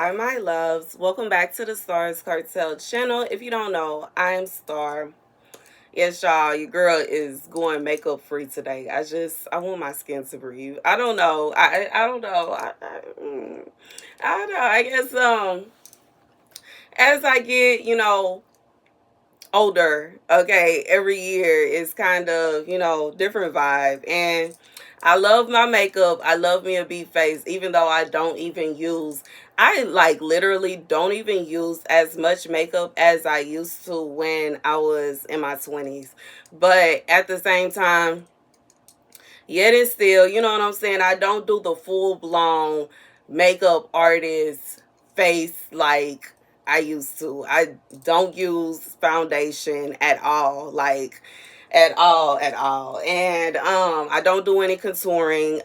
Hi, my loves. Welcome back to the Starscartel channel. If you don't know, I'm Star. Yes, y'all, your girl is going makeup free today. I want my skin to breathe. I don't know. I don't know. I don't know. I guess as I get, older, okay, every year is kind of, different vibe. And I love my makeup. I love me a beat face, even though I like literally don't even use as much makeup as I used to when I was in my 20s. But at the same time, yet and still, you know what I'm saying? I don't do the full blown makeup artist face like I used to. I don't use foundation at all, like at all. And I don't do any contouring.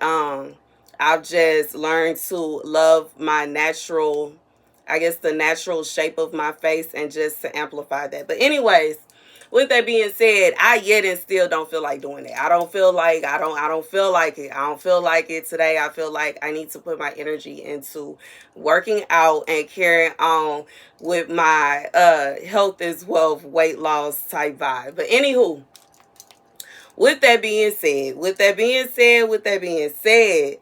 I've just learned to love my natural, I guess the natural shape of my face and just to amplify that. But anyways, with that being said, I yet and still don't feel like doing it. I don't feel like it. I don't feel like it today. I feel like I need to put my energy into working out and carrying on with my health is wealth, weight loss type vibe. But anywho, with that being said,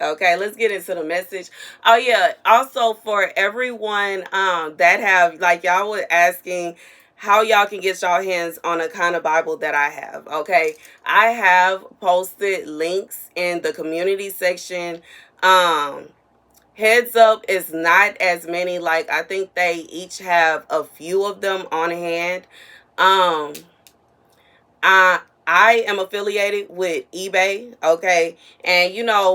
okay, let's get into the message. Oh yeah, also for everyone that have, like, y'all were asking how y'all can get y'all hands on a kind of Bible that I have. Okay, I have posted links in the community section. Heads up, it's not as many. Like, I think they each have a few of them on hand. um I am affiliated with eBay, okay? And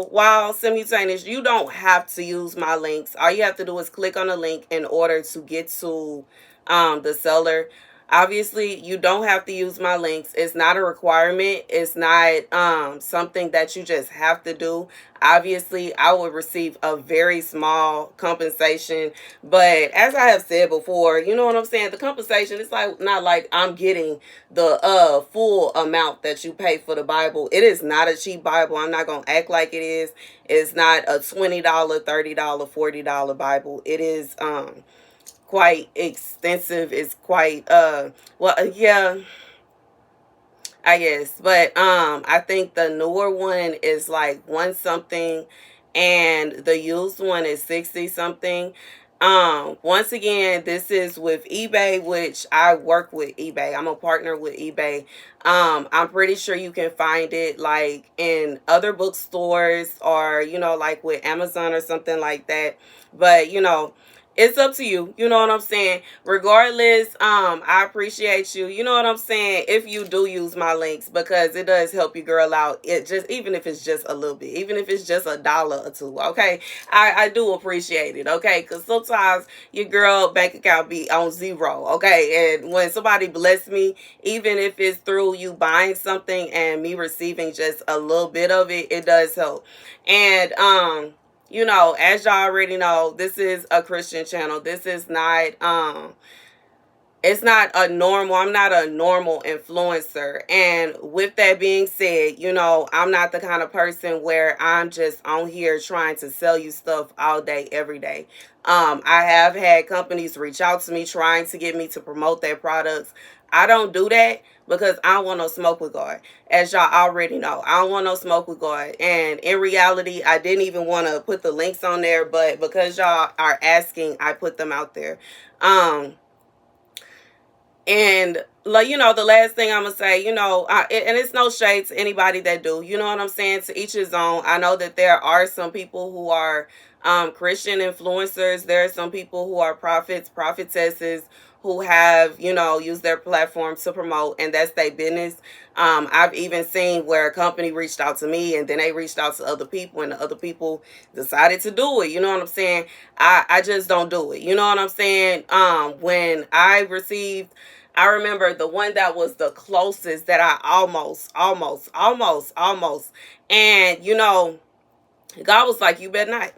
while simultaneous, you don't have to use my links. All you have to do is click on the link in order to get to the seller. Obviously, you don't have to use my links. It's not a requirement. It's not something that you just have to do. Obviously, I would receive a very small compensation, but as I have said before, you know what I'm saying? The compensation, it's like not like I'm getting the full amount that you pay for the Bible. It is not a cheap Bible. I'm not gonna act like it is. It's not a $20, $30, $40 Bible. It is quite extensive. It's quite yeah, I guess. But I think the newer one is like one something and the used one is 60 something. Once again, this is with eBay, which I work with eBay. I'm a partner with eBay. I'm pretty sure you can find it like in other bookstores or, like with Amazon or something like that. But it's up to you. You know what I'm saying? Regardless, I appreciate you. You know what I'm saying? If you do use my links, because it does help you girl out. It just, even if it's just a little bit, even if it's just $1 or two, okay? I do appreciate it, okay? Because sometimes your girl bank account be on zero, okay? And when somebody bless me, even if it's through you buying something and me receiving just a little bit of it, it does help. And as y'all already know, this is a Christian channel. This is not it's not a normal, I'm not a normal influencer. And with that being said, I'm not the kind of person where I'm just on here trying to sell you stuff all day, every day. I have had companies reach out to me trying to get me to promote their products. I don't do that because I don't want no smoke with God. As y'all already know, I don't want no smoke with God. And in reality, I didn't even want to put the links on there, but because y'all are asking, I put them out there. And like, the last thing I'm gonna say, and it's no shade to anybody that do, you know what I'm saying? To each his own. I know that there are some people who are Christian influencers. There are some people who are prophets, prophetesses who have, used their platform to promote, and that's their business. I've even seen where a company reached out to me and then they reached out to other people and the other people decided to do it. You know what I'm saying? I just don't do it. You know what I'm saying? When I remember the one that was the closest that I almost. And, God was like, you better not.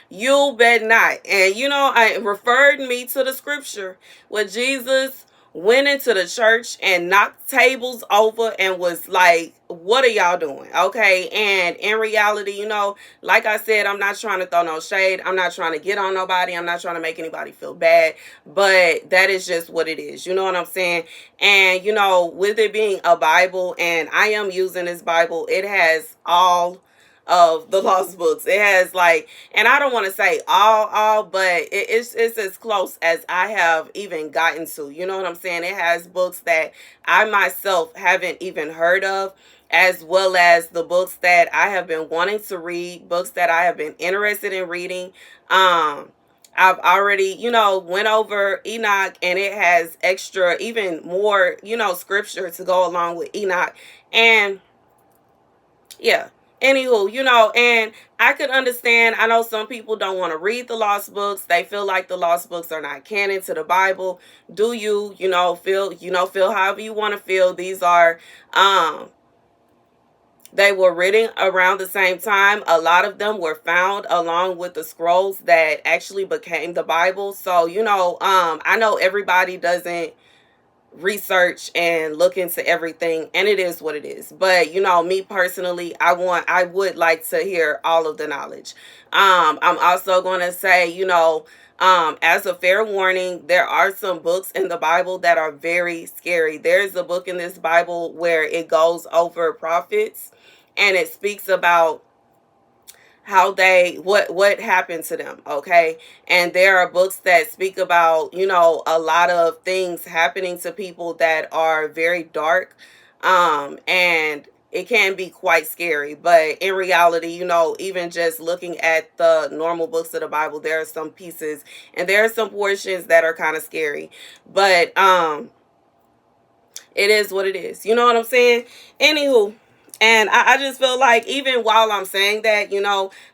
You bet not. And I referred me to the scripture where Jesus went into the church and knocked tables over and was like, what are y'all doing? Okay. And in reality, like I said, I'm not trying to throw no shade. I'm not trying to get on nobody. I'm not trying to make anybody feel bad. But that is just what it is. You know what I'm saying? And, with it being a Bible, and I am using this Bible, it has all of the lost books. It has like, and I don't want to say all, but it's as close as I have even gotten to. You know what I'm saying? It has books that I myself haven't even heard of, as well as the books that I have been wanting to read, books that I have been interested in reading. I've already, went over Enoch, and it has extra, even more, scripture to go along with Enoch. And yeah. Anywho, and I could understand. I know some people don't want to read the lost books. They feel like the lost books are not canon to the Bible. Do you, feel however you want to feel. These are, they were written around the same time. A lot of them were found along with the scrolls that actually became the Bible. So, I know everybody doesn't research and look into everything, and it is what it is. But me personally, I would like to hear all of the knowledge. I'm also going to say, as a fair warning, there are some books in the Bible that are very scary. There's a book in this Bible where it goes over prophets, and it speaks about how what happened to them. Okay. And there are books that speak about, a lot of things happening to people that are very dark. And it can be quite scary. But in reality, even just looking at the normal books of the Bible, there are some pieces and there are some portions that are kind of scary. But it is what it is. You know what I'm saying? Anywho, and I just feel like, even while I'm saying that,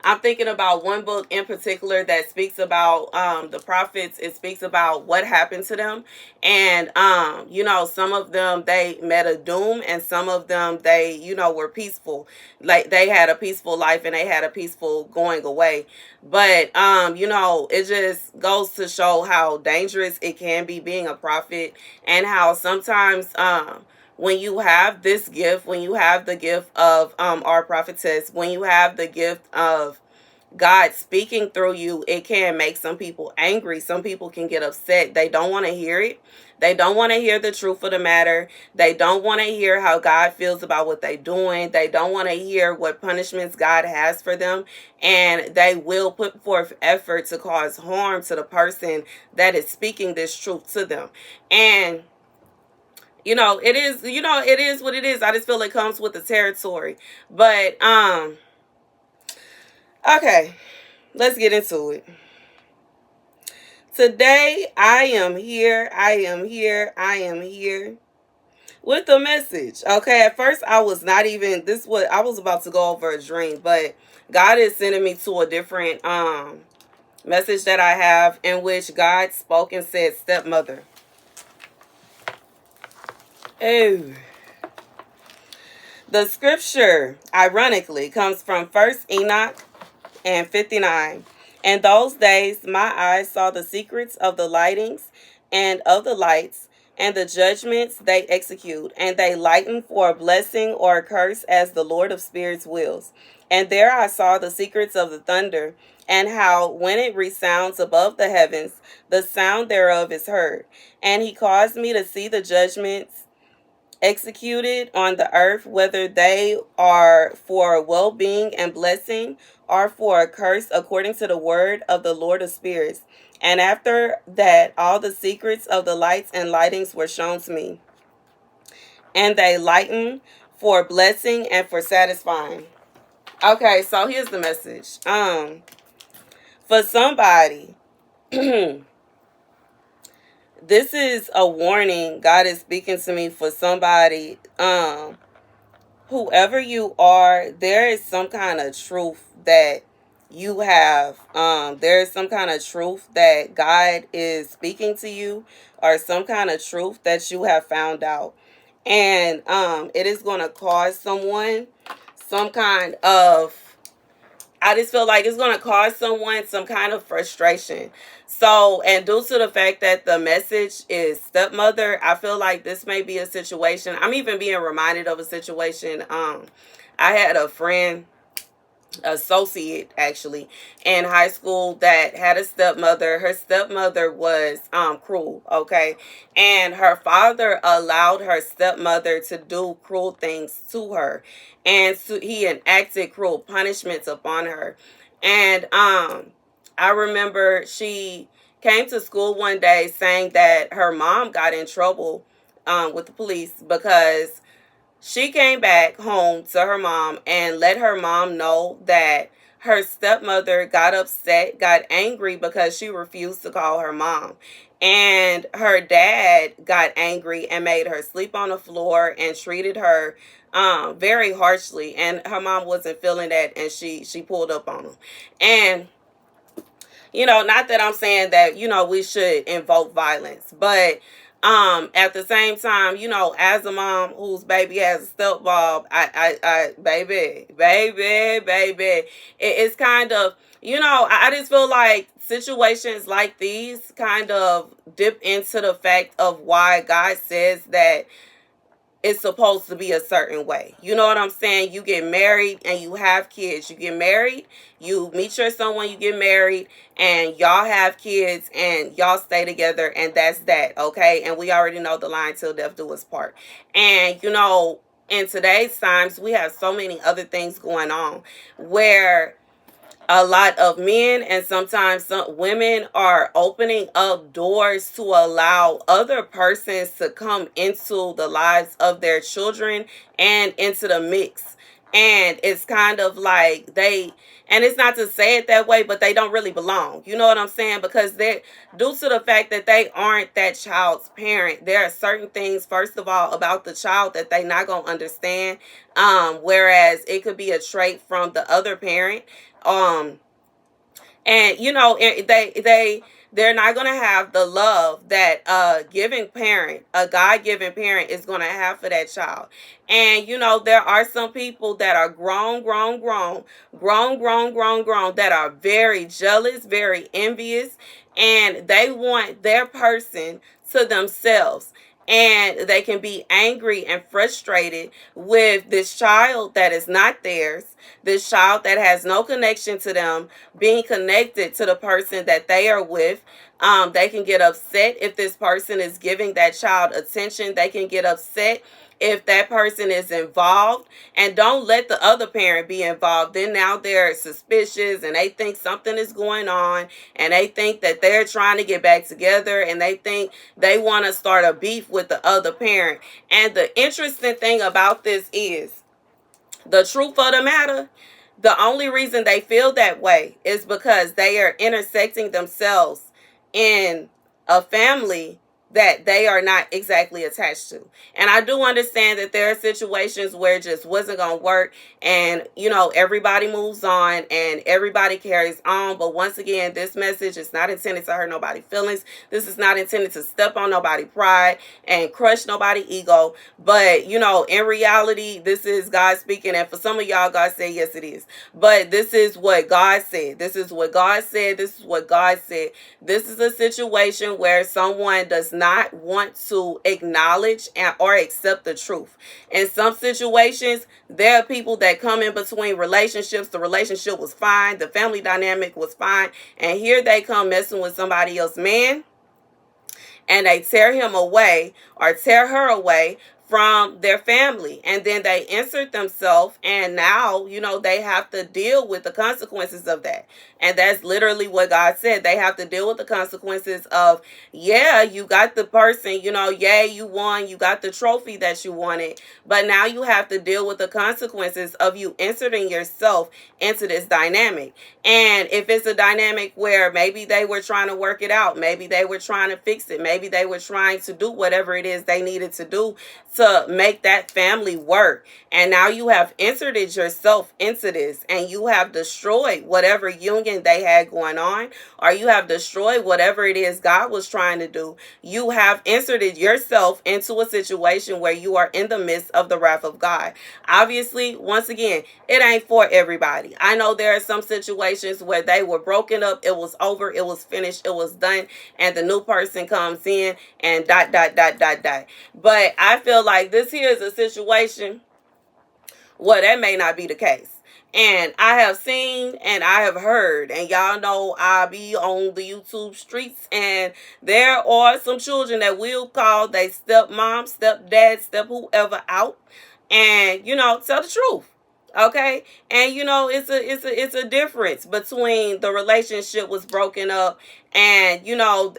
I'm thinking about one book in particular that speaks about the prophets. It speaks about what happened to them. And, some of them, they met a doom, and some of them, they, were peaceful. Like, they had a peaceful life and they had a peaceful going away. But, it just goes to show how dangerous it can be being a prophet, and how sometimes, when you have this gift, when you have the gift of our prophetess, when you have the gift of God speaking through you, it can make some people angry. Some people can get upset. They don't want to hear it. They don't want to hear the truth of the matter. They don't want to hear how God feels about what they're doing. They don't want to hear what punishments God has for them. And they will put forth effort to cause harm to the person that is speaking this truth to them. And it is what it is. I just feel it comes with the territory. But okay, let's get into it. Today I am here with a message. Okay, at first I was not even, I was about to go over a dream, but God is sending me to a different message that I have, in which God spoke and said, stepmother. Oh. The scripture, ironically, comes from 1 Enoch and 59. In those days, my eyes saw the secrets of the lightings and of the lights, and the judgments they execute, and they lighten for a blessing or a curse, as the Lord of spirits wills. And there I saw the secrets of the thunder, and how, when it resounds above the heavens, the sound thereof is heard. And he caused me to see the judgments executed on the earth, whether they are for well-being and blessing, or for a curse, according to the word of the Lord of spirits. And after that, all the secrets of the lights and lightings were shown to me, and they lighten for blessing and for satisfying. Okay, so here's the message. For somebody, this is a warning. God is speaking to me for somebody. Whoever you are, there is some kind of truth that you have. There is some kind of truth that God is speaking to you, or some kind of truth that you have found out. And it is going to cause someone some kind of, I just feel like it's going to cause someone some kind of frustration. So, and due to the fact that the message is stepmother, I feel like this may be a situation. I'm even being reminded of a situation. I had a friend, associate actually, in high school that had a stepmother. Her stepmother was cruel, okay? And her father allowed her stepmother to do cruel things to her. And so he enacted cruel punishments upon her. And I remember she came to school one day saying that her mom got in trouble with the police because she came back home to her mom and let her mom know that her stepmother got upset, got angry because she refused to call her mom. And her dad got angry and made her sleep on the floor and treated her very harshly. And her mom wasn't feeling that, and she pulled up on him. And not that I'm saying that, we should invoke violence, but at the same time, as a mom whose baby has a stepmom, baby, it's kind of, I just feel like situations like these kind of dip into the fact of why God says that it's supposed to be a certain way. You know what I'm saying? You get married and you have kids. You get married, you meet your someone, you get married, and y'all have kids and y'all stay together, and that's that, okay? And we already know the line till death do us part. And in today's times, we have so many other things going on where a lot of men and sometimes some women are opening up doors to allow other persons to come into the lives of their children and into the mix. And it's kind of like and it's not to say it that way, but they don't really belong. You know what I'm saying? Because they're, due to the fact that they aren't that child's parent, there are certain things, first of all, about the child that they not going to understand. Whereas it could be a trait from the other parent. um and they're not going to have the love that a God-given parent is going to have for that child. And there are some people that are grown that are very jealous, very envious, and they want their person to themselves. And they can be angry and frustrated with this child that is not theirs, this child that has no connection to them, being connected to the person that they are with. They can get upset if this person is giving that child attention. They can get upset if that person is involved, and don't let the other parent be involved. Then now they're suspicious and they think something is going on, and they think that they're trying to get back together, and they think they want to start a beef with the other parent. And the interesting thing about this is, the truth of the matter, the only reason they feel that way is because they are intersecting themselves in a family that they are not exactly attached to. And I do understand that there are situations where it just wasn't going to work, and everybody moves on and everybody carries on. But once again, this message is not intended to hurt nobody's feelings. This is not intended to step on nobody's pride and crush nobody's ego. But in reality, this is God speaking, and for some of y'all, God said yes it is. But this is what God said. This is what God said. This is what God said. This is a situation where someone does not want to acknowledge or accept the truth. In some situations, there are people that come in between relationships. The relationship was fine, the family dynamic was fine, and here they come messing with somebody else's man, and they tear him away or tear her away from their family, and then they insert themselves, and now they have to deal with the consequences of that. And that's literally what God said. They have to deal with the consequences of, yeah, you got the person, yeah, you won, you got the trophy that you wanted, but now you have to deal with the consequences of you inserting yourself into this dynamic. And if it's a dynamic where maybe they were trying to work it out, maybe they were trying to fix it, maybe they were trying to do whatever it is they needed to do to make that family work. And now you have inserted yourself into this, and you have destroyed whatever union they had going on, or you have destroyed whatever it is God was trying to do. You have inserted yourself into a situation where you are in the midst of the wrath of God. Obviously, once again, it ain't for everybody. I know there are some situations where they were broken up, it was over, it was finished, it was done, and the new person comes in and dot, dot, dot, dot, dot. But I feel like this here is a situation where that may not be the case. And I have seen and I have heard, and y'all know I be on the YouTube streets, and there are some children that will call they stepmom, stepdad, step whoever out, and tell the truth. Okay, and it's a difference between the relationship was broken up, and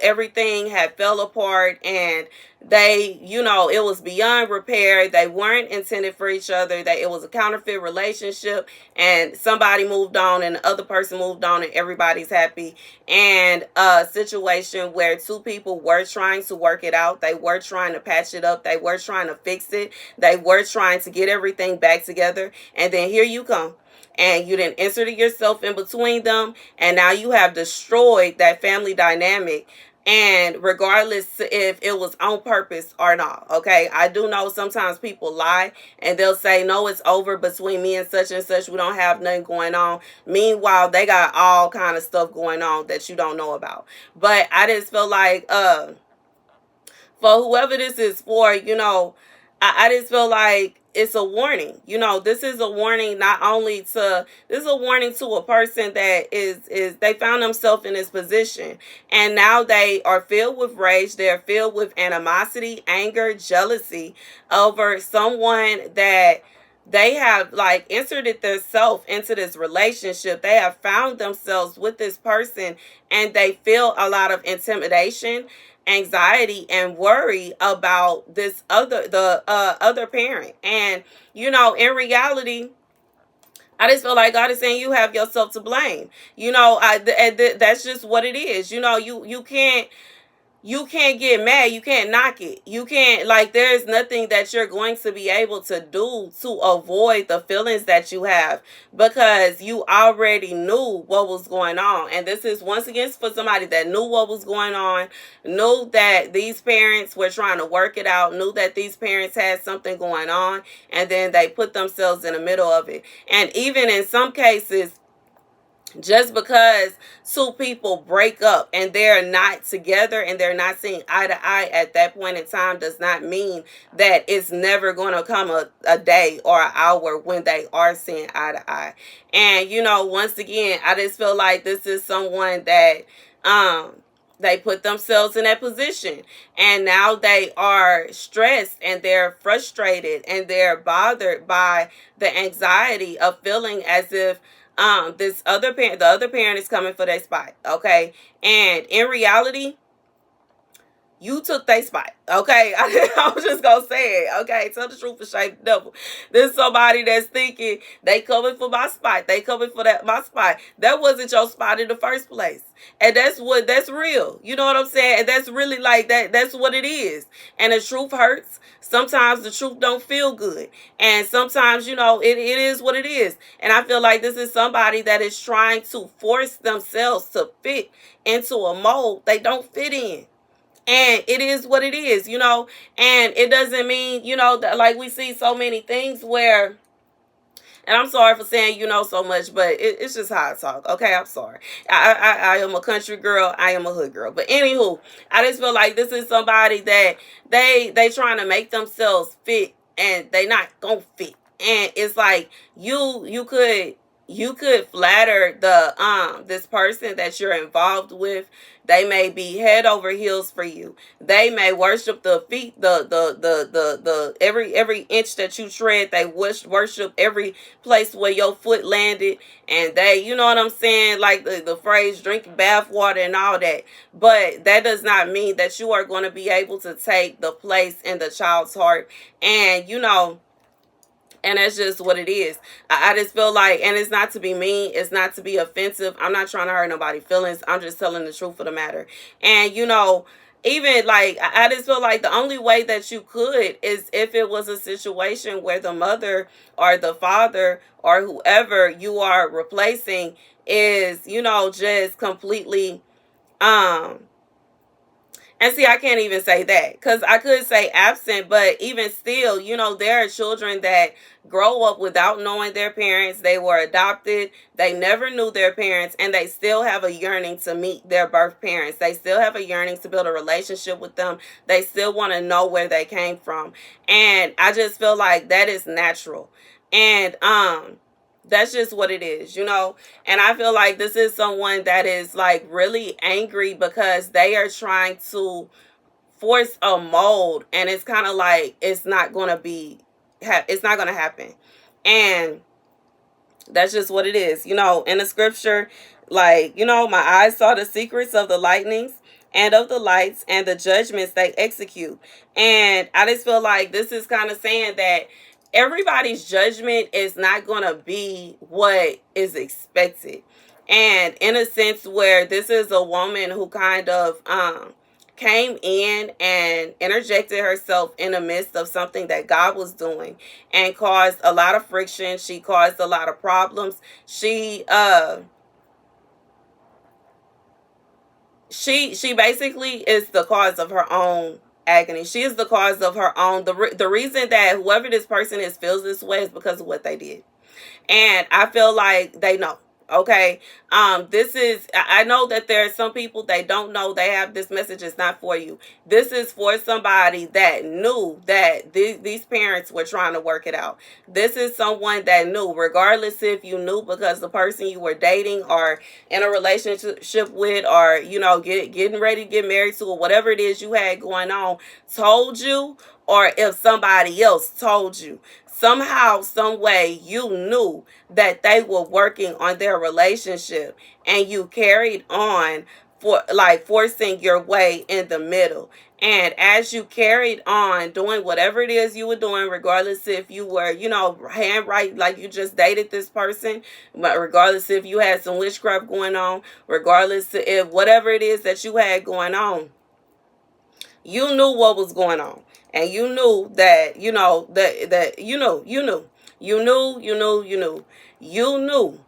everything had fell apart, and they it was beyond repair. They weren't intended for each other. That it was a counterfeit relationship, and somebody moved on and the other person moved on and everybody's happy. And a situation where two people were trying to work it out, they were trying to patch it up, they were trying to fix it, they were trying to get everything back together, and then here you come and you didn't insert yourself in between them, and now you have destroyed that family dynamic. And regardless if it was on purpose or not, okay, I do know sometimes people lie and they'll say, no, it's over between me and such, we don't have nothing going on. Meanwhile, they got all kind of stuff going on that you don't know about. But I just feel like for whoever this is for, I just feel like it's a warning. This is a warning this is a warning to a person that is they found themselves in this position, and now they are filled with rage, they're filled with animosity, anger, jealousy over someone that they have like inserted themselves into this relationship. They have found themselves with this person, and they feel a lot of intimidation, anxiety, and worry about the other parent. And in reality, I just feel like God is saying you have yourself to blame. That's just what it is. You can't get mad. You can't knock it. You can't, there's nothing that you're going to be able to do to avoid the feelings that you have, because you already knew what was going on. And this is once again for somebody that knew what was going on, knew that these parents were trying to work it out, knew that these parents had something going on, and then they put themselves in the middle of it. And even in some cases, just because two people break up and they're not together and they're not seeing eye to eye at that point in time does not mean that it's never going to come a day or an hour when they are seeing eye to eye. And, once again, I just feel like this is someone that they put themselves in that position, and now they are stressed and they're frustrated and they're bothered by the anxiety of feeling as if the other parent is coming for their spot, okay? And in reality, you took their spot, okay? I was just gonna say it, okay? Tell the truth and shame the devil. There's somebody that's thinking they coming for my spot. They coming for my spot. That wasn't your spot in the first place. And that's real. You know what I'm saying? And that's really like that. That's what it is. And the truth hurts. Sometimes the truth don't feel good. And sometimes, it is what it is. And I feel like this is somebody that is trying to force themselves to fit into a mold they don't fit in. And it is what it is, and it doesn't mean, that, like, we see so many things where, and I'm sorry for saying so much, but it's just how I talk, okay? I'm sorry. I am a country girl. I am a hood girl. But anywho, I just feel like this is somebody that they trying to make themselves fit, and they not gonna fit. And it's like you could flatter this person that you're involved with. They may be head over heels for you. They may worship the feet, the every inch that you tread. They worship every place where your foot landed, and they, you know what I'm saying, like the phrase "drink bath water" and all that. But that does not mean that you are going to be able to take the place in the child's heart, and and that's just what it is. I just feel like, and it's not to be mean, it's not to be offensive. I'm not trying to hurt nobody's feelings. I'm just telling the truth of the matter. And, even like I just feel like the only way that you could is if it was a situation where the mother or the father or whoever you are replacing is, just completely um and see, I can't even say that because I could say absent, but even still, there are children that grow up without knowing their parents. They were adopted. They never knew their parents, and they still have a yearning to meet their birth parents. They still have a yearning to build a relationship with them. They still want to know where they came from. And I just feel like that is natural. And that's just what it is. And I feel like this is someone that is like really angry because they are trying to force a mold, and it's kind of like it's not going to it's not going to happen. And that's just what it is. In the scripture, like, my eyes saw the secrets of the lightnings and of the lights and the judgments they execute. And I just feel like this is kind of saying that everybody's judgment is not going to be what is expected. And in a sense where this is a woman who kind of came in and interjected herself in the midst of something that God was doing and caused a lot of friction. She caused a lot of problems. She basically is the cause of her own agony. She is the cause of her own. The reason that whoever this person is feels this way is because of what they did. And I feel like they know. Okay. I know that there are some people they don't know they have this message. It's not for you. This is for somebody that knew that these parents were trying to work it out. This is someone that knew, regardless if you knew because the person you were dating or in a relationship with, or, getting ready to get married to, or whatever it is you had going on, told you, or if somebody else told you. Somehow, some way, you knew that they were working on their relationship, and you carried on forcing your way in the middle. And as you carried on doing whatever it is you were doing, regardless if you were, handwrite, like you just dated this person, but regardless if you had some witchcraft going on, regardless if whatever it is that you had going on, you knew what was going on. And you knew that, you knew.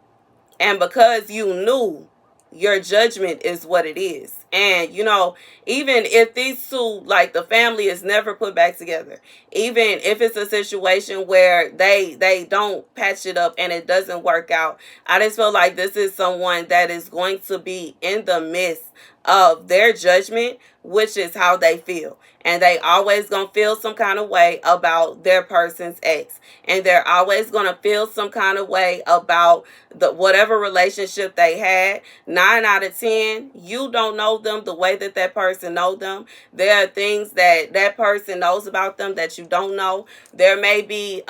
And because you knew, your judgment is what it is. And, even if these two, like the family is never put back together, even if it's a situation where they don't patch it up and it doesn't work out, I just feel like this is someone that is going to be in the midst of their judgment, which is how they feel. And they always gonna feel some kind of way about their person's ex. And they're always gonna feel some kind of way about the whatever relationship they had. 9 out of 10, you don't know them the way that that person knows them. There are things that that person knows about them that you don't know. There may be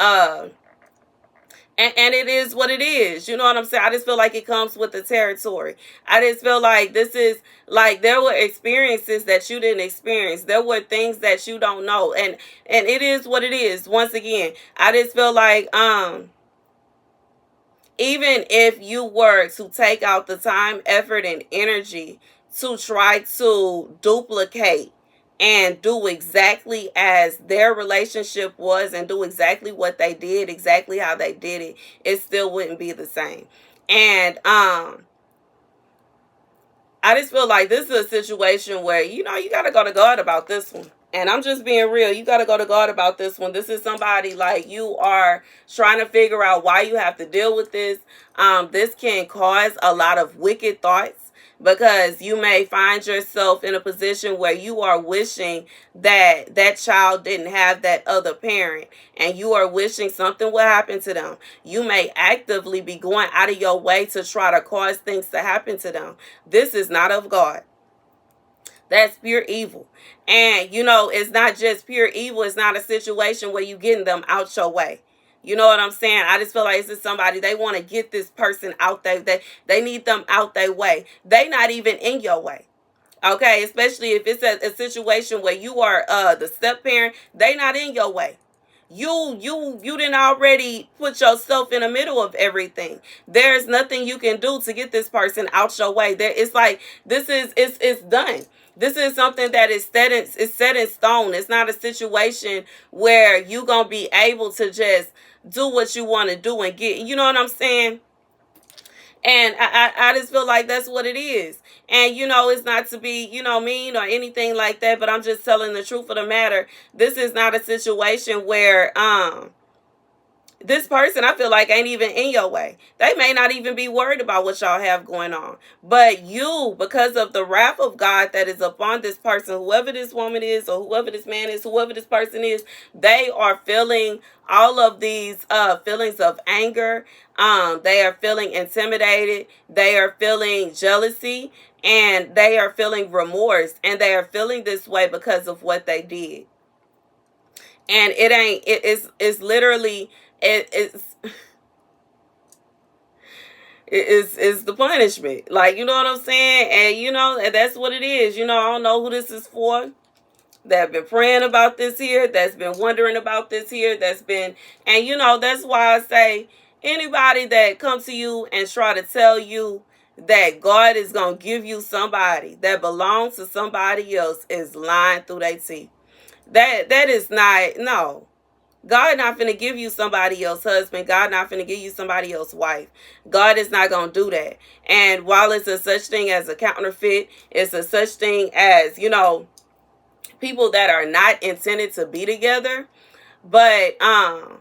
and it is what it is. You know what I'm saying? I just feel like it comes with the territory. I just feel like this is like there were experiences that you didn't experience. There were things that you don't know. And it is what it is. Once again, I just feel like even if you were to take out the time, effort, and energy to try to duplicate and do exactly as their relationship was and do exactly what they did, exactly how they did it, it still wouldn't be the same. And I just feel like this is a situation where, you got to go to God about this one. And I'm just being real. You got to go to God about this one. This is somebody like you are trying to figure out why you have to deal with this. This can cause a lot of wicked thoughts, because you may find yourself in a position where you are wishing that that child didn't have that other parent, and you are wishing something will happen to them. You may actively be going out of your way to try to cause things to happen to them. This is not of God. That's pure evil. And, it's not just pure evil. It's not a situation where you getting them out your way. You know what I'm saying? I just feel like this is somebody, they want to get this person out there. They need them out their way. They not even in your way. Okay? Especially if it's a situation where you are the step parent, they not in your way. You didn't already put yourself in the middle of everything. There's nothing you can do to get this person out your way. It's like it's done. This is something that is set in stone. It's not a situation where you gonna be able to just do what you want to do and get. You know what I'm saying? And I just feel like that's what it is. And it's not to be, mean or anything like that, but I'm just telling the truth of the matter. This is not a situation where this person, I feel like, ain't even in your way. They may not even be worried about what y'all have going on. But you, because of the wrath of God that is upon this person, whoever this woman is or whoever this man is, whoever this person is, they are feeling all of these feelings of anger. They are feeling intimidated. They are feeling jealousy. And they are feeling remorse. And they are feeling this way because of what they did. And it's literally it's the punishment. Like, you know what I'm saying? And that's what it is. I don't know who this is for. That have been praying about this here, that's been wondering about this here, that's been, and that's why I say, anybody that comes to you and try to tell you that God is going to give you somebody that belongs to somebody else is lying through their teeth. That is not, no. God not finna give you somebody else's husband. God not finna give you somebody else's wife. God is not gonna do that. And while it's a such thing as a counterfeit, it's a such thing as, people that are not intended to be together. But I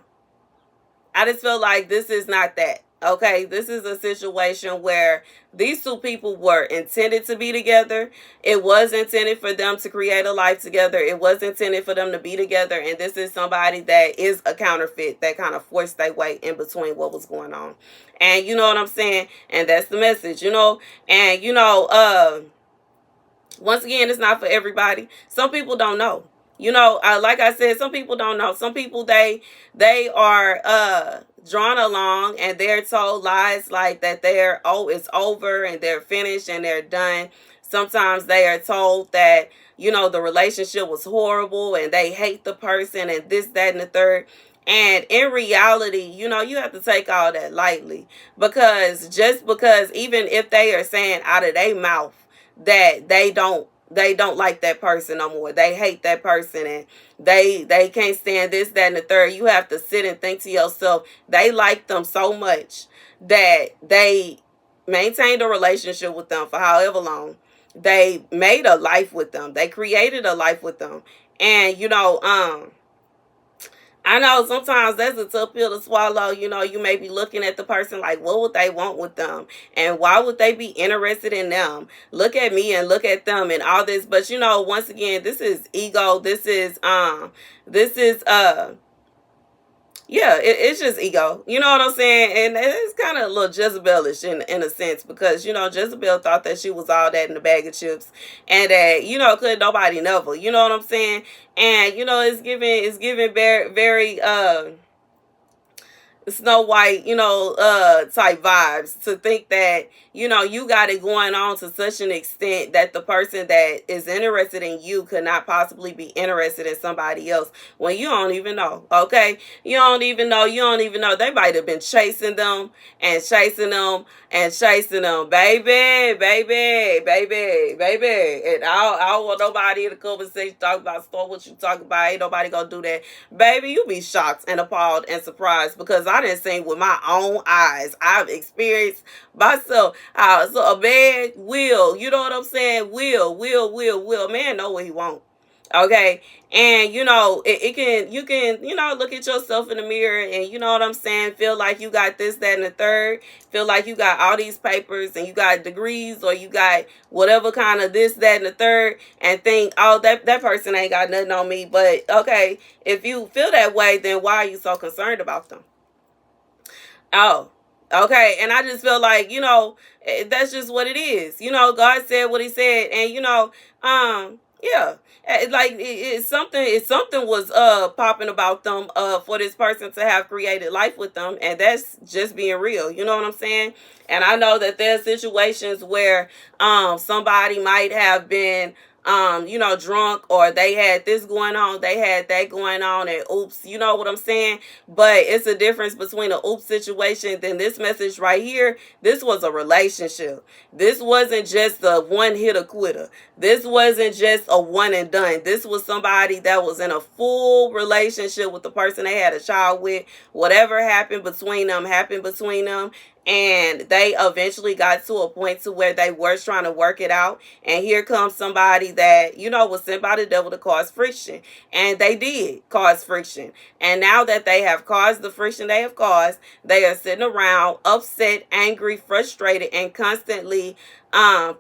just feel like this is not that. Okay, this is a situation where these two people were intended to be together. It was intended for them to create a life together. It was intended for them to be together. And this is somebody that is a counterfeit that kind of forced their way in between what was going on. And you know what I'm saying? And that's the message, And, once again, it's not for everybody. Some people don't know. Like I said, some people don't know. Some people, they are drawn along and they're told lies like that it's over and they're finished and they're done. Sometimes they are told that, the relationship was horrible and they hate the person and this, that, and the third. And in reality, you have to take all that lightly, because even if they are saying out of their mouth that they don't like that person no more, they hate that person, and they can't stand this, that, and the third, you have to sit and think to yourself, they like them so much that they maintained a relationship with them for however long. They made a life with them. They created a life with them. And I know sometimes that's a tough pill to swallow. You may be looking at the person like, what would they want with them? And why would they be interested in them? Look at me and look at them and all this. But, once again, this is ego. It's just ego. You know what I'm saying? And it's kind of a little Jezebelish in a sense, because, Jezebel thought that she was all that in a bag of chips and that, could nobody never. You know what I'm saying? And, it's giving very, very, Snow White, type vibes, to think that, you got it going on to such an extent that the person that is interested in you could not possibly be interested in somebody else, when you don't even know. Okay, you don't even know. They might have been chasing them and chasing them and chasing them, baby. And I don't want nobody in the conversation talk about store what you talk about. Ain't nobody gonna do that, baby. You be shocked and appalled and surprised, because I didn't see with my own eyes. I've experienced myself. So a man will, you know what I'm saying? Will. Man know what he want. Okay. And you can, look at yourself in the mirror and, you know what I'm saying, feel like you got this, that, and the third, feel like you got all these papers and you got degrees or you got whatever kind of this, that, and the third, and think, oh, that person ain't got nothing on me. But okay, if you feel that way, then why are you so concerned about them? Oh, okay. And I just feel like, that's just what it is. God said what he said. And, yeah. It's something was popping about them for this person to have created life with them, and that's just being real. You know what I'm saying? And I know that there's situations where somebody might have been drunk, or they had this going on, they had that going on, and oops, you know what I'm saying? But it's a difference between an oops situation than this message right here. This was a relationship. This wasn't just a one hit quitter. This wasn't just a one and done. This was somebody that was in a full relationship with the person they had a child with. Whatever happened between them happened between them, and they eventually got to a point to where they were trying to work it out. And here comes somebody that, was sent by the devil to cause friction, and they did cause friction. And now that they have caused the friction they have caused, they are sitting around upset, angry, frustrated, and constantly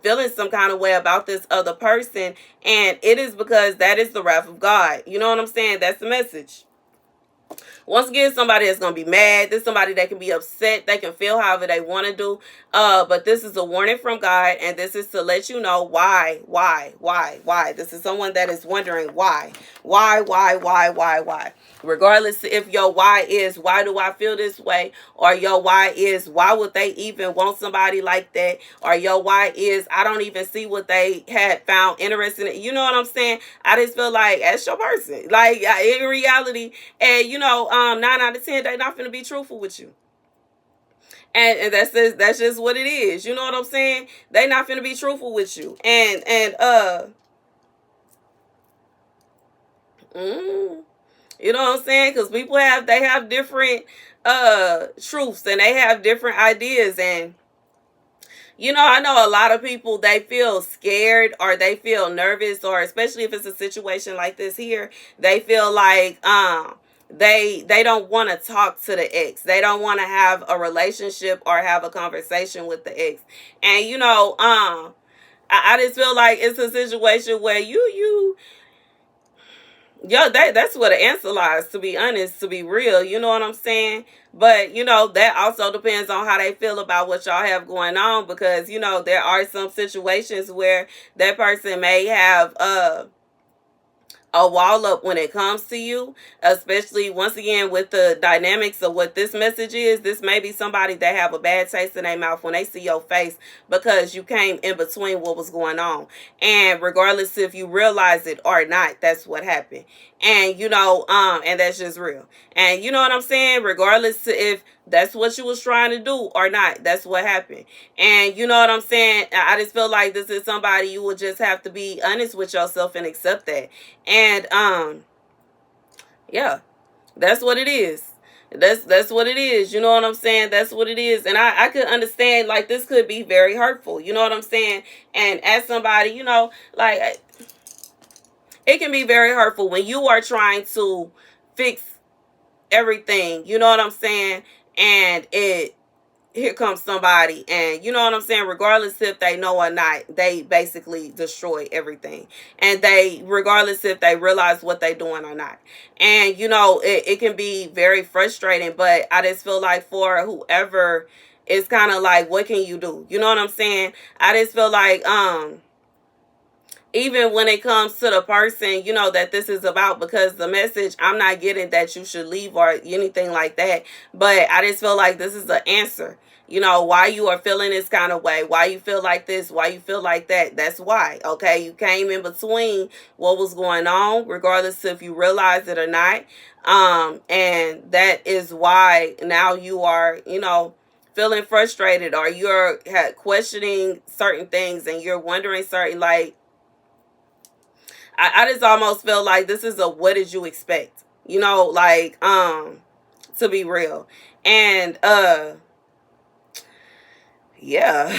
feeling some kind of way about this other person. And it is because that is the wrath of God. You know what I'm saying? That's the message. Once again, somebody that's going to be mad. This is somebody that can be upset. They can feel however they want to do. But this is a warning from God. And this is to let you know why. This is someone that is wondering why. Why? Regardless if your why is, why do I feel this way? Or your why is, why would they even want somebody like that? Or your why is, I don't even see what they had found interesting. You know what I'm saying? I just feel like that's your person. Like, in reality, and 9 out of 10, they not finna be truthful with you. And that's just what it is. You know what I'm saying? They not finna be truthful with you. You know what I'm saying? Because people have different truths, and they have different ideas. And I know a lot of people, they feel scared, or they feel nervous, or especially if it's a situation like this here, they feel like they don't want to talk to the ex. They don't want to have a relationship or have a conversation with the ex. And I just feel like it's a situation where that's where the answer lies, to be honest, to be real. You know what I'm saying? But, that also depends on how they feel about what y'all have going on, because, there are some situations where that person may have a wall up when it comes to you, especially once again with the dynamics of what this message is. This may be somebody that have a bad taste in their mouth when they see your face, because you came in between what was going on. And regardless if you realize it or not, that's what happened. And and that's just real. And you know what I'm saying? Regardless if that's what you was trying to do or not, that's what happened. And you know what I'm saying? I just feel like this is somebody you will just have to be honest with yourself and accept that. And yeah, that's what it is. That's what it is. You know what I'm saying? That's what it is. And I could understand, like, this could be very hurtful. You know what I'm saying? And as somebody, like, it can be very hurtful when you are trying to fix everything. You know what I'm saying? And here comes somebody, and you know what I'm saying, regardless if they know or not, they basically destroy everything. And regardless if they realize what they're doing or not. And it can be very frustrating, but I just feel like for whoever, it's kind of like, what can you do? You know what I'm saying? I just feel like even when it comes to the person, that this is about, because the message, I'm not getting that you should leave or anything like that. But I just feel like this is the answer. Why you are feeling this kind of way, why you feel like this, why you feel like that. That's why. Okay. You came in between what was going on, regardless if you realize it or not. And that is why now you are, feeling frustrated, or you're questioning certain things, and you're wondering certain, like, I just almost feel like this is a what did you expect? Like, to be real. And yeah.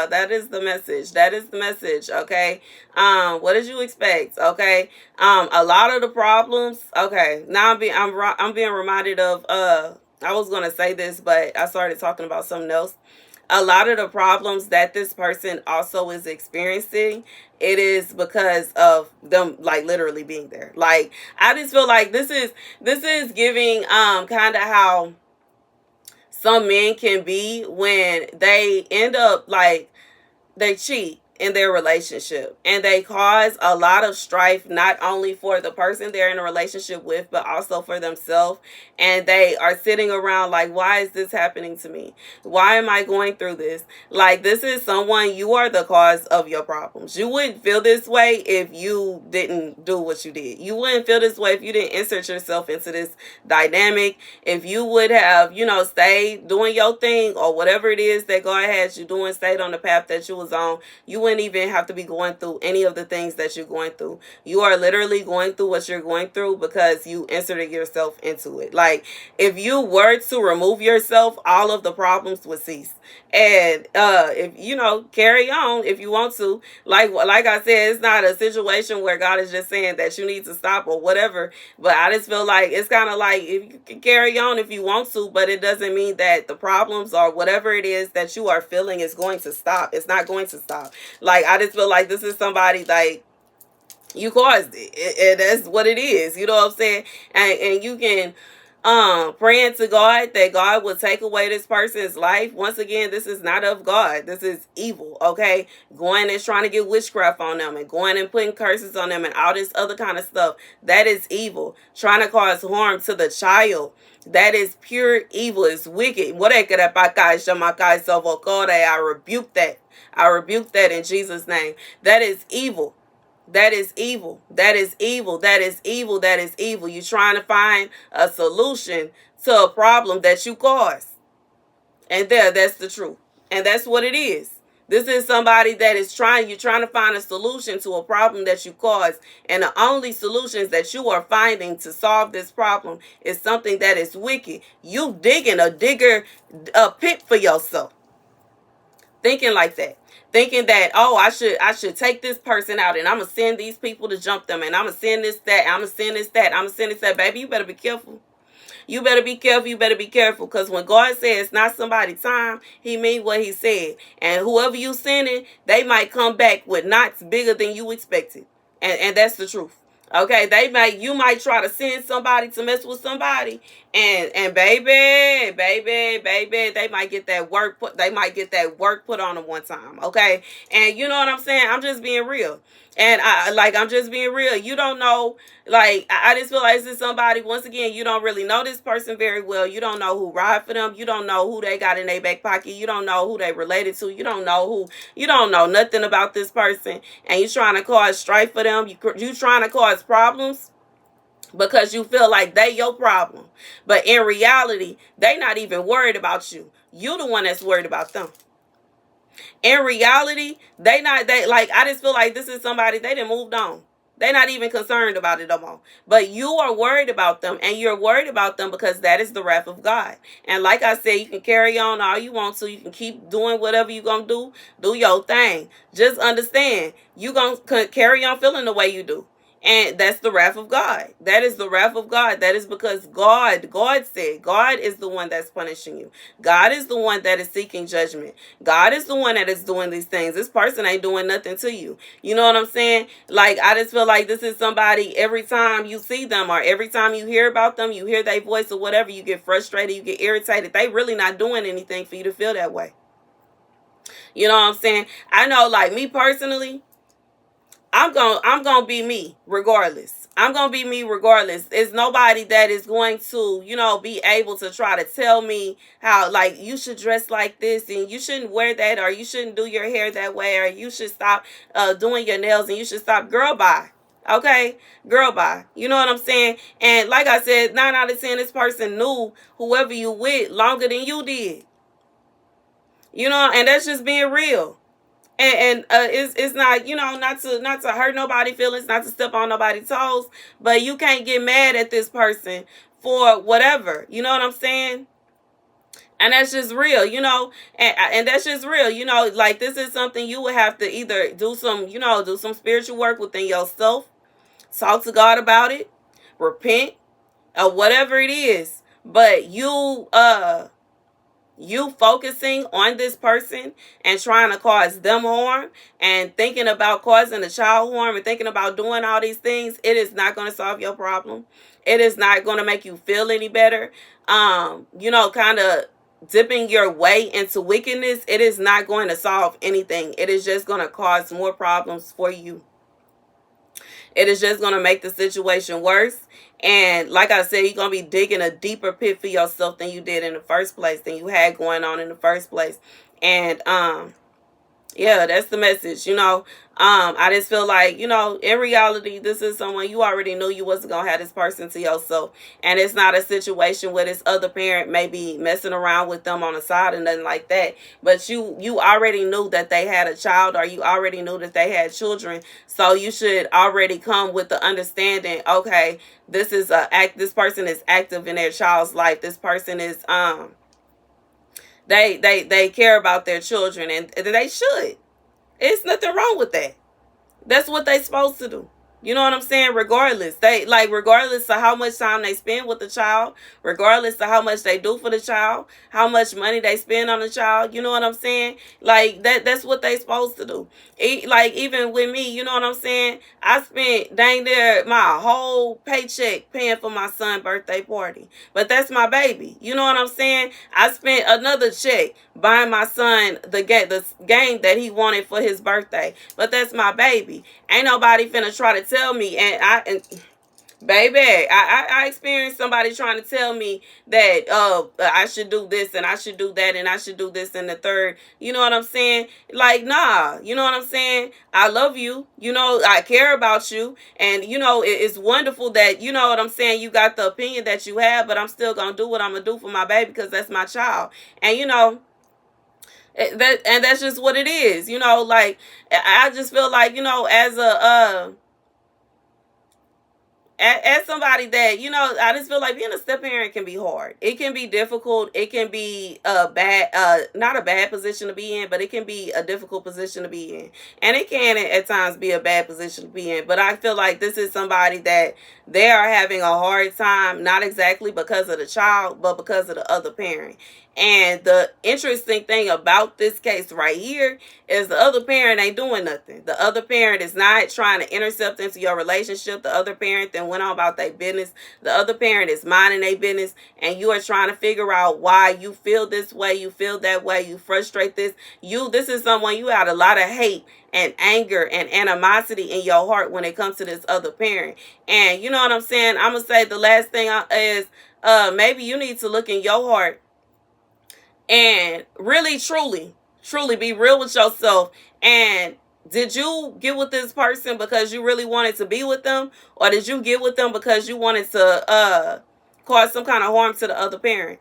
That is the message. Okay. What did you expect? Okay. A lot of the problems. Okay. Now I'm being reminded of I was gonna say this, but I started talking about something else. A lot of the problems that this person also is experiencing, it is because of them, like, literally being there. Like, I just feel like this is giving kind of how some men can be when they end up, like, they cheat. in their relationship, and they cause a lot of strife, not only for the person they're in a relationship with, but also for themselves. And they are sitting around like, why is this happening to me? Why am I going through this? Like, this is someone, you are the cause of your problems. You wouldn't feel this way if you didn't do what you did. You wouldn't feel this way if you didn't insert yourself into this dynamic. If you would have, stayed doing your thing, or whatever it is that God had you doing, stayed on the path that you was on, you wouldn't even have to be going through any of the things that you're going through. You are literally going through what you're going through because you inserted yourself into it. Like, if you were to remove yourself, all of the problems would cease. And if carry on if you want to. Like I said, it's not a situation where God is just saying that you need to stop or whatever. But I just feel like it's kind of like, if you can carry on if you want to, but it doesn't mean that the problems or whatever it is that you are feeling is going to stop. It's not going to stop. Like, I just feel like this is somebody, like, you caused it, and that's what it is. You know what I'm saying? And you can praying to God that God will take away this person's life. Once again, this is not of God. This is evil, okay? Going and trying to get witchcraft on them, and going and putting curses on them, and all this other kind of stuff. That is evil. Trying to cause harm to the child. That is pure evil. It's wicked. I rebuke that. I rebuke that in Jesus' name. That is evil. That is evil. That is evil. That is evil. That is evil. You're trying to find a solution to a problem that you caused. And that's the truth. And that's what it is. This is somebody that is you're trying to find a solution to a problem that you caused. And the only solutions that you are finding to solve this problem is something that is wicked. You digging a pit for yourself. Thinking like that. Thinking that, oh, I should take this person out, and I'm going to send these people to jump them, and I'm going to send this, that, I'm going to send this, that, I'm going to send this, that. Baby, you better be careful. You better be careful. You better be careful. Because when God says it's not somebody's time, he means what he said. And whoever you sending, they might come back with knots bigger than you expected. And that's the truth. Okay, you might try to send somebody to mess with somebody, and baby, they might get that work put. They might get that work put on them one time. Okay, and you know what I'm saying? I'm just being real, and I'm just being real. You don't know. Like, I just feel like this is somebody, once again, you don't really know this person very well. You don't know who ride for them. You don't know who they got in their back pocket. You don't know who they related to. You don't know nothing about this person. And you're trying to cause strife for them. You trying to cause problems because you feel like they your problem. But in reality, they not even worried about you. You the one that's worried about them. In reality, I just feel like this is somebody, they done moved on. They're not even concerned about it no more. But you are worried about them, and you're worried about them because that is the wrath of God. And like I said, you can carry on all you want to. You can keep doing whatever you're going to do. Do your thing. Just understand, you're going to carry on feeling the way you do. And that's the wrath of God. That is the wrath of God. That is because God said, God is the one that's punishing you. God is the one that is seeking judgment. God is the one that is doing these things. This person ain't doing nothing to you. You know what I'm saying? Like, I just feel like this is somebody, every time you see them or every time you hear about them, you hear their voice or whatever, you get frustrated, you get irritated. They really not doing anything for you to feel that way. You know what I'm saying? I know, like, me personally, I'm gonna be me regardless. I'm gonna be me regardless. It's nobody that is going to, be able to try to tell me how, like, you should dress like this and you shouldn't wear that, or you shouldn't do your hair that way, or you should stop doing your nails and you should stop. Girl, bye. Okay, girl, bye. You know what I'm saying? And like I said, 9 out of 10, this person knew whoever you with longer than you did. And that's just being real. And it's not, not to hurt nobody's feelings, not to step on nobody's toes, but you can't get mad at this person for whatever. You know what I'm saying? And that's just real, and that's just real, like, this is something you would have to either do some spiritual work within yourself, talk to God about it, repent, or whatever it is. But you focusing on this person and trying to cause them harm and thinking about causing the child harm and thinking about doing all these things, it is not going to solve your problem. It is not going to make you feel any better. Kind of dipping your way into wickedness, it is not going to solve anything. It is just going to cause more problems for you. It is just going to make the situation worse. And like I said, you're going to be digging a deeper pit for yourself than you did in the first place, than you had going on in the first place. And yeah, that's the message. I just feel like, in reality, this is someone you already knew you wasn't going to have this person to yourself. And it's not a situation where this other parent may be messing around with them on the side and nothing like that. But you already knew that they had a child, or you already knew that they had children. So you should already come with the understanding, okay, this person is active in their child's life. This person is, they care about their children, and they should. It's nothing wrong with that. That's what they supposed to do. You know what I'm saying? Regardless of how much time they spend with the child, regardless of how much they do for the child, how much money they spend on the child, you know what I'm saying? Like that's what they supposed to do. Like even with me, you know what I'm saying? I spent dang near my whole paycheck paying for my son's birthday party. But that's my baby. You know what I'm saying? I spent another check buying my son the game that he wanted for his birthday. But that's my baby. Ain't nobody finna try to tell me, baby, I experienced somebody trying to tell me that I should do this and I should do that and I should do this and the third. You know what I'm saying? Like, nah, you know what I'm saying? I love you. I care about you. And, it's wonderful that, you know what I'm saying, you got the opinion that you have, but I'm still going to do what I'm going to do for my baby because that's my child. And, that's just what it is. Like, I just feel like, as somebody that, I just feel like being a step parent can be hard. It can be difficult. It can be not a bad position to be in, but it can be a difficult position to be in. And it can at times be a bad position to be in. But I feel like this is somebody that they are having a hard time, not exactly because of the child, but because of the other parent. And the interesting thing about this case right here is the other parent ain't doing nothing. The other parent is not trying to intercept into your relationship. The other parent then went on about their business. The other parent is minding their business, and you are trying to figure out why you feel this way, you feel that way, you frustrate this. This is someone you had a lot of hate and anger and animosity in your heart when it comes to this other parent. And you know what I'm saying? I'm going to say the last thing is maybe you need to look in your heart and really, truly be real with yourself. And did you get with this person because you really wanted to be with them? Or did you get with them because you wanted to cause some kind of harm to the other parent?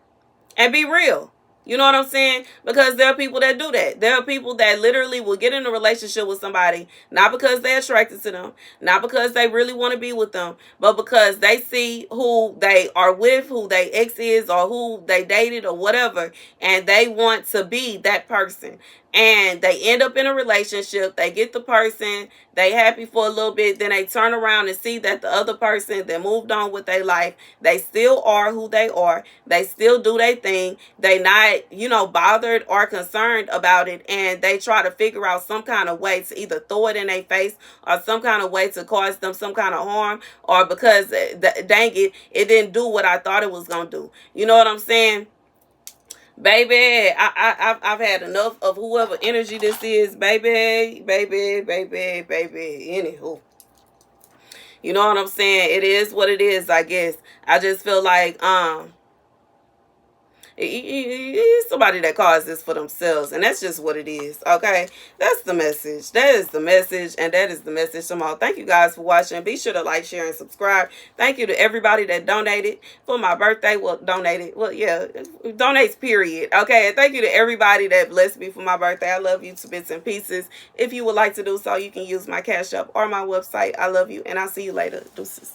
And be real. You know what I'm saying? Because there are people that do that. There are people that literally will get in a relationship with somebody, not because they're attracted to them, not because they really want to be with them, but because they see who they are with, who they ex is, or who they dated or whatever, and they want to be that person. And they end up in a relationship, they get the person, they happy for a little bit, then they turn around and see that the other person that moved on with their life, they still are who they are, they still do their thing, they not, bothered or concerned about it, and they try to figure out some kind of way to either throw it in their face or some kind of way to cause them some kind of harm, or because, dang it didn't do what I thought it was going to do. You know what I'm saying? Baby, I've had enough of whoever energy this is, baby. Anywho, you know what I'm saying? It is what it is, I guess. I just feel like somebody that caused this for themselves, and that's just what it is. Okay, that's the message. That is the message, and that is the message tomorrow. Thank you guys for watching. Be sure to like, share, and subscribe. Thank you to everybody that donated for my birthday. Donates, period. Okay, and thank you to everybody that blessed me for my birthday. I love you to bits and pieces. If you would like to do so, you can use my Cash App or my website. I love you, and I'll see you later. Deuces.